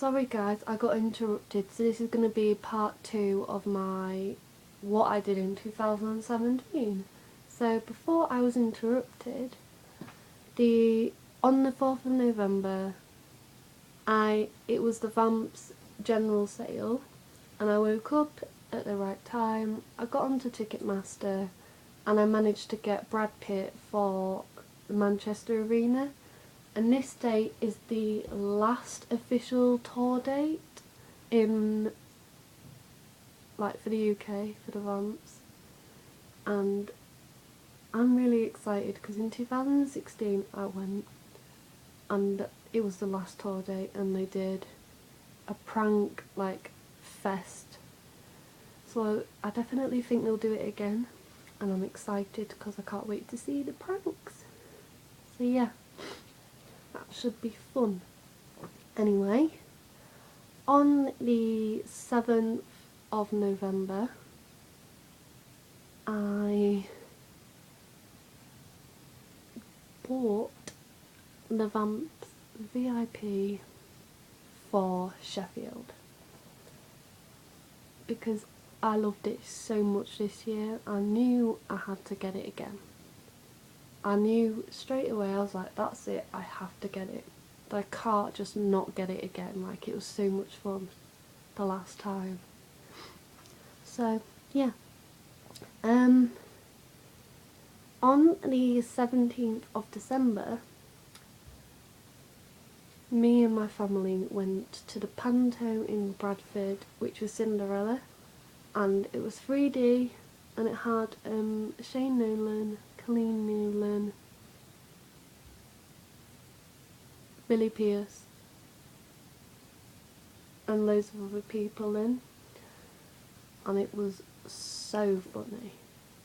Sorry guys, I got interrupted, so this is going to be part 2 of my what I did in 2017. So before I was interrupted, on the 4th of November, it was the Vamps general sale, and I woke up at the right time. I got onto Ticketmaster, and I managed to get Brad Pitt for the Manchester Arena. And this date is the last official tour date in, like, for the UK, for the Vamps. And I'm really excited because in 2016 I went and it was the last tour date and they did a prank, like, fest. So I definitely think they'll do it again, and I'm excited because I can't wait to see the pranks. So yeah. That should be fun. Anyway, on the 7th of November, I bought the Vamps VIP for Sheffield because I loved it so much this year. I knew I had to get it again. I knew straight away, I was like, that's it, I have to get it. I can't just not get it again, like, it was so much fun the last time. So, yeah. On the 17th of December, me and my family went to the Panto in Bradford, which was Cinderella, and it was 3D, and it had Shane Nolan, Colleen Newland, Billy Pierce, and loads of other people in, and it was so funny,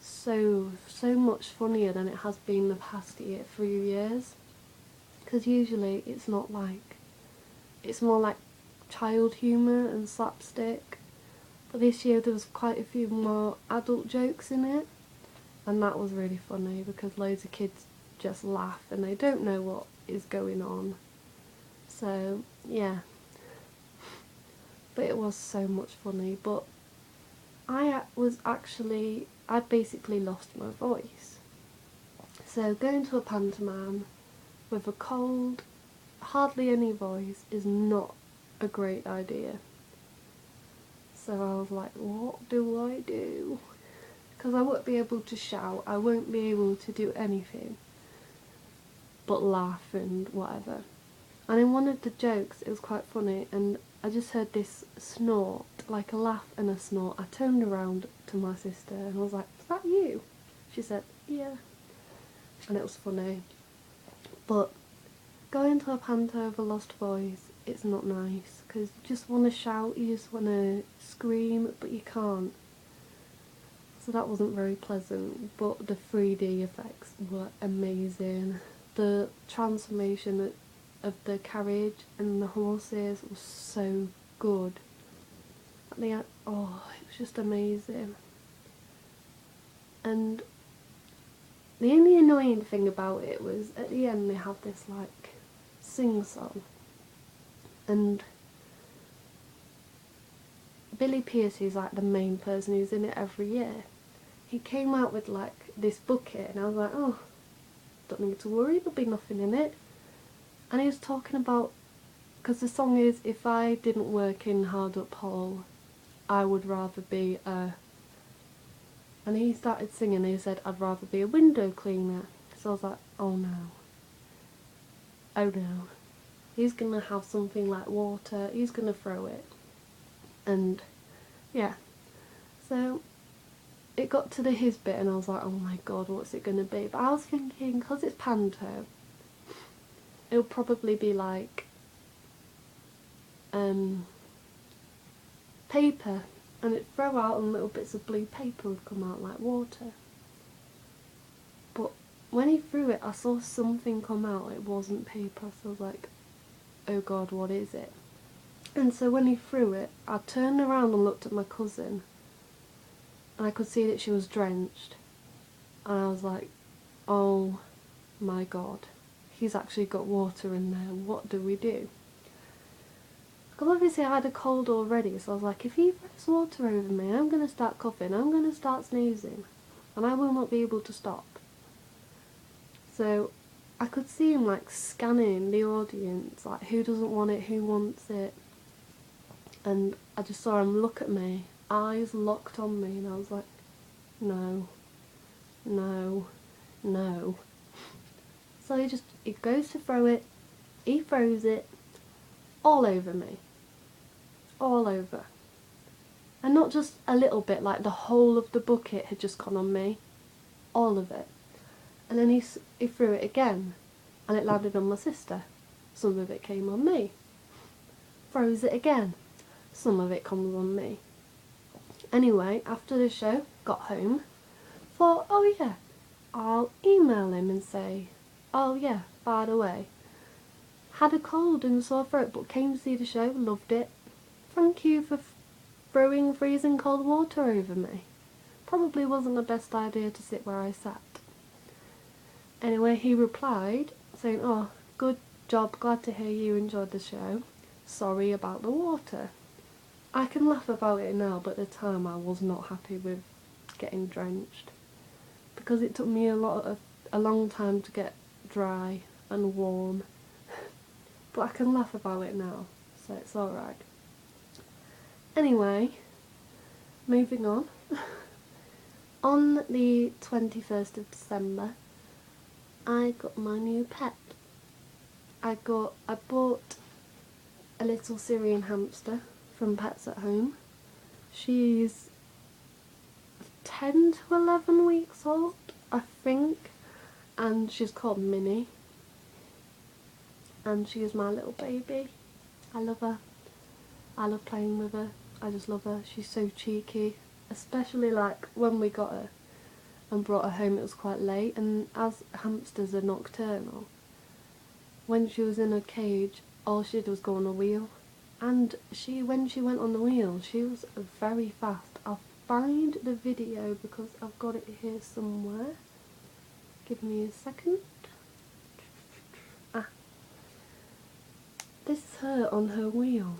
so much funnier than it has been the past few years, because usually it's not like, it's more like child humour and slapstick, but this year there was quite a few more adult jokes in it, and that was really funny because loads of kids just laugh and they don't know what is going on. So yeah, but it was so much funny. But I basically lost my voice. So going to a pantomime with a cold, hardly any voice is not a great idea. So I was like, what do I do? Because I won't be able to shout, I won't be able to do anything but laugh and whatever. And in one of the jokes, it was quite funny, and I just heard this snort, like a laugh and a snort. I turned around to my sister and I was like, is that you? She said, yeah. And it was funny. But going to a panto with a lost voice, it's not nice, because you just want to shout, you just want to scream, but you can't. So that wasn't very pleasant, but the 3D effects were amazing. The transformation of the carriage and the horses was so good. It was just amazing. And the only annoying thing about it was at the end they have this, like, sing-song, and Billy Pierce, who's like the main person who's in it every year, he came out with like this bucket, and I was like, oh, don't need to worry, there'll be nothing in it. And he was talking about, because the song is, if I didn't work in Hardup Hall, I would rather be a... And he started singing, and he said, I'd rather be a window cleaner. So I was like, oh no. Oh no. He's going to have something like water, he's going to throw it. And yeah. So it got to his bit, and I was like, oh my god, what's it going to be? But I was thinking, because it's panto, it'll probably be like paper, and it'd throw out and little bits of blue paper would come out like water. But when he threw it, I saw something come out, it wasn't paper, so I was like, oh god, what is it? And so when he threw it, I turned around and looked at my cousin, and I could see that she was drenched, and I was like, oh my god, he's actually got water in there, what do we do? Because obviously I had a cold already, so I was like, if he throws water over me, I'm going to start coughing, I'm going to start sneezing, and I will not be able to stop. So I could see him like scanning the audience, like who doesn't want it, who wants it. And I just saw him look at me, eyes locked on me, and I was like, no, no, no. So he goes to throw it, he throws it all over me. All over. And not just a little bit, like the whole of the bucket had just gone on me. All of it. And then he threw it again, and it landed on my sister. Some of it came on me. Throws it again. Some of it comes on me. Anyway, after the show, got home, thought, oh yeah, I'll email him and say, oh yeah, by the way, had a cold and sore throat, but came to see the show, loved it. Thank you for throwing freezing cold water over me. Probably wasn't the best idea to sit where I sat. Anyway, he replied, saying, oh, good job, glad to hear you enjoyed the show. Sorry about the water. I can laugh about it now, but at the time I was not happy with getting drenched. Because it took me a long time to get dry and warm. But I can laugh about it now, so it's alright. Anyway, moving on. On the 21st of December, I got my new pet. I bought a little Syrian hamster from Pets at Home. She's 10 to 11 weeks old, I think, and she's called Minnie. And she is my little baby. I love her. I love playing with her. I just love her. She's so cheeky. Especially like when we got her and brought her home, it was quite late, and as hamsters are nocturnal, when she was in a cage, all she did was go on a wheel. And when she went on the wheel, she was very fast. I'll find the video because I've got it here somewhere. Give me a second. This is her on her wheel.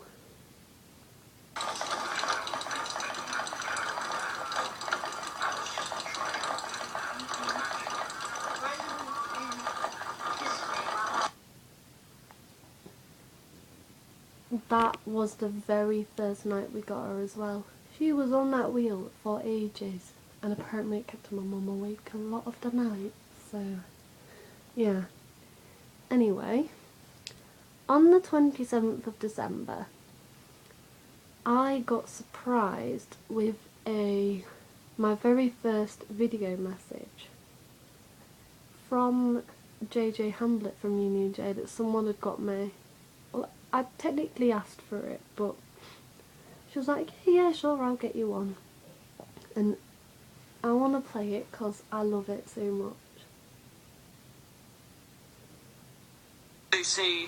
That was the very first night we got her as well. She was on that wheel for ages, and apparently it kept my mum awake a lot of the night, so yeah. Anyway, on the 27th of December, I got surprised with my very first video message from JJ Hamblett from Union J that someone had got me. Well, I technically asked for it, but she was like, yeah, sure, I'll get you one. And I want to play it because I love it so much. Lucy,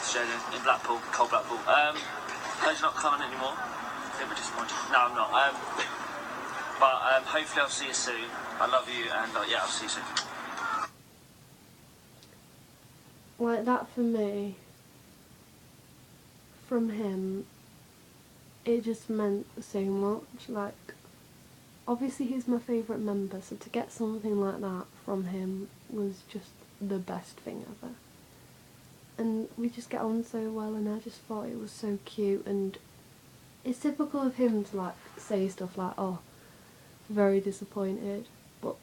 Sheridan in Blackpool, cold Blackpool. Heard you're not coming anymore. I think we're disappointed. No, I'm not. But hopefully I'll see you soon. I love you, and yeah, I'll see you soon. Like that for me, from him, it just meant so much. Like, obviously he's my favourite member, so to get something like that from him was just the best thing ever. And we just get on so well, and I just thought it was so cute, and it's typical of him to like say stuff like, oh, very disappointed, but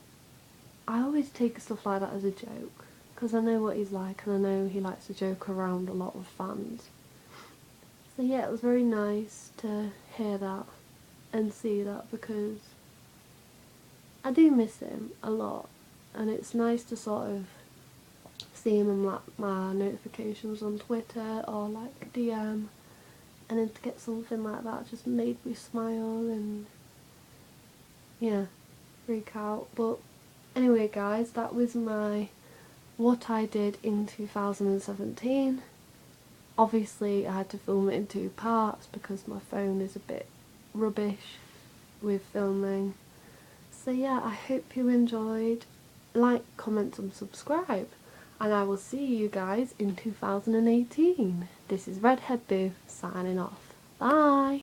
I always take stuff like that as a joke, because I know what he's like, and I know he likes to joke around a lot with fans. So yeah, it was very nice to hear that and see that, because I do miss him a lot, and it's nice to sort of see him in like my notifications on Twitter or like DM, and then to get something like that just made me smile and yeah, freak out. But anyway guys, that was what I did in 2017. Obviously I had to film it in 2 parts because my phone is a bit rubbish with filming. So yeah, I hope you enjoyed. Like, comment and subscribe. and I will see you guys in 2018. This is Redhead Boo signing off. Bye!